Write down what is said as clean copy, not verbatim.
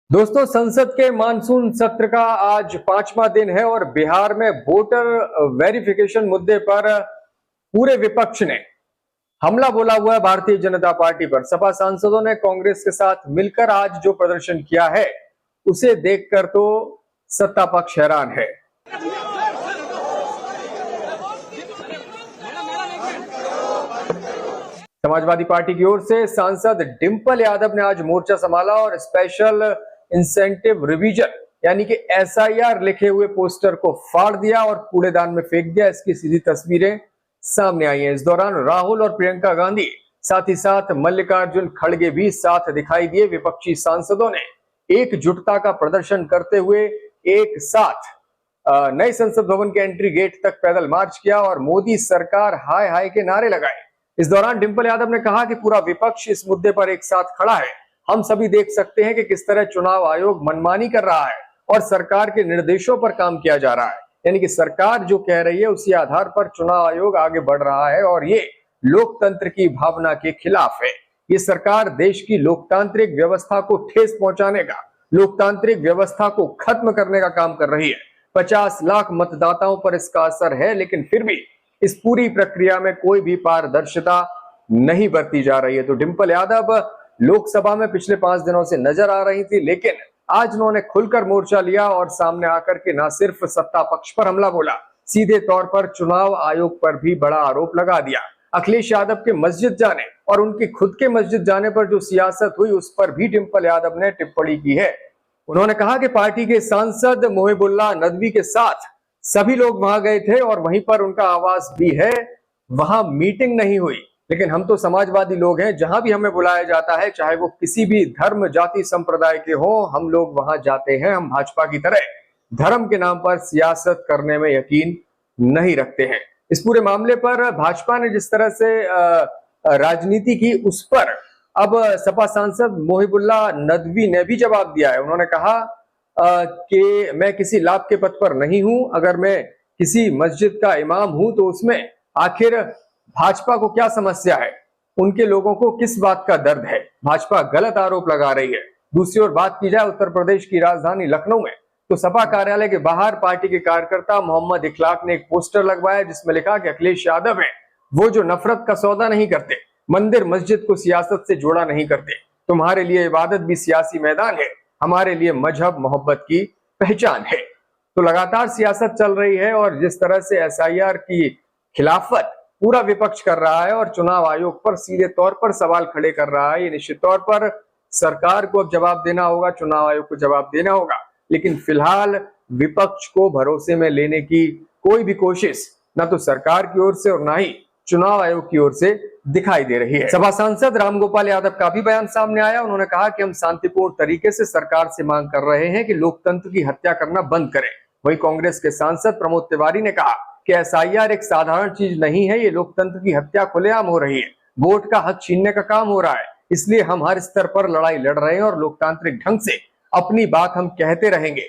दोस्तों, संसद के मानसून सत्र का आज 5वां दिन है और बिहार में वोटर वेरिफिकेशन मुद्दे पर पूरे विपक्ष ने हमला बोला हुआ है भारतीय जनता पार्टी पर। सपा सांसदों ने कांग्रेस के साथ मिलकर आज जो प्रदर्शन किया है उसे देखकर तो सत्ता पक्ष हैरान है। समाजवादी पार्टी की ओर से सांसद डिंपल यादव ने आज मोर्चा संभाला और स्पेशल इंसेंटिव रिवीजन यानी कि एसआईआर लिखे हुए पोस्टर को फाड़ दिया और कूड़ेदान में फेंक दिया। इसकी सीधी तस्वीरें सामने आई हैं। इस दौरान राहुल और प्रियंका गांधी साथ ही साथ मल्लिकार्जुन खड़गे भी साथ दिखाई दिए। विपक्षी सांसदों ने एकजुटता का प्रदर्शन करते हुए एक साथ नए संसद भवन के एंट्री गेट तक पैदल मार्च किया और मोदी सरकार हाय हाय के नारे लगाए। इस दौरान डिंपल यादव ने कहा कि पूरा विपक्ष इस मुद्दे पर एक साथ खड़ा है। हम सभी देख सकते हैं कि किस तरह चुनाव आयोग मनमानी कर रहा है और सरकार के निर्देशों पर काम किया जा रहा है। यानी कि सरकार जो कह रही है उसी आधार पर चुनाव आयोग आगे बढ़ रहा है और ये लोकतंत्र की भावना के खिलाफ है। ये सरकार देश की लोकतांत्रिक व्यवस्था को ठेस पहुंचाने का, लोकतांत्रिक व्यवस्था को खत्म करने का काम कर रही है। 50 लाख मतदाताओं पर इसका असर है, लेकिन फिर भी इस पूरी प्रक्रिया में कोई भी पारदर्शिता नहीं बरती जा रही है। तो डिंपल यादव लोकसभा में पिछले 5 दिनों से नजर आ रही थी, लेकिन आज उन्होंने खुलकर मोर्चा लिया और सामने आकर के न सिर्फ सत्ता पक्ष पर हमला बोला, सीधे तौर पर चुनाव आयोग पर भी बड़ा आरोप लगा दिया। अखिलेश यादव के मस्जिद जाने और उनकी खुद के मस्जिद जाने पर जो सियासत हुई उस पर भी डिंपल यादव ने टिप्पणी की है। उन्होंने कहा कि पार्टी के सांसद मुहिबुल्लाह नदवी के साथ सभी लोग वहां गए थे और वहीं पर उनका आवास भी है, वहां मीटिंग नहीं हुई। लेकिन हम तो समाजवादी लोग हैं, जहां भी हमें बुलाया जाता है, चाहे वो किसी भी धर्म जाति संप्रदाय के हो, हम लोग वहां जाते हैं। हम भाजपा की तरह धर्म के नाम पर सियासत करने में यकीन नहीं रखते हैं। इस पूरे मामले पर भाजपा ने जिस तरह से राजनीति की, उस पर अब सपा सांसद मुहिबुल्लाह नदवी ने भी जवाब दिया है। उन्होंने कहा कि मैं किसी लाभ के पद पर नहीं हूं। अगर मैं किसी मस्जिद का इमाम हूं तो उसमें आखिर भाजपा को क्या समस्या है? उनके लोगों को किस बात का दर्द है? भाजपा गलत आरोप लगा रही है। दूसरी ओर बात की जाए उत्तर प्रदेश की राजधानी लखनऊ में, तो सपा कार्यालय के बाहर पार्टी के कार्यकर्ता मोहम्मद इखलाक ने एक पोस्टर लगवाया जिसमें लिखा कि अखिलेश यादव है वो जो नफरत का सौदा नहीं करते, मंदिर मस्जिद को सियासत से जोड़ा नहीं करते। तुम्हारे लिए इबादत भी सियासी मैदान है, हमारे लिए मजहब मोहब्बत की पहचान है। तो लगातार सियासत चल रही है और जिस तरह से एसआईआर की खिलाफत पूरा विपक्ष कर रहा है और चुनाव आयोग पर सीधे तौर पर सवाल खड़े कर रहा है, ये निश्चित तौर पर सरकार को अब जवाब देना होगा, चुनाव आयोग को जवाब देना होगा। लेकिन फिलहाल विपक्ष को भरोसे में लेने की कोई भी कोशिश ना तो सरकार की ओर से और ना ही चुनाव आयोग की ओर से दिखाई दे रही है। सपा सांसद रामगोपाल यादव का भी बयान सामने आया। उन्होंने कहा कि हम शांतिपूर्ण तरीके से सरकार से मांग कर रहे हैं कि लोकतंत्र की हत्या करना बंद करें। वहीं कांग्रेस के सांसद प्रमोद तिवारी ने कहा कि एसआईआर एक साधारण चीज नहीं है, ये लोकतंत्र की हत्या खुलेआम हो रही है, वोट का हक छीनने का काम हो रहा है। इसलिए हम हर स्तर पर लड़ाई लड़ रहे हैं और लोकतांत्रिक ढंग से अपनी बात हम कहते रहेंगे।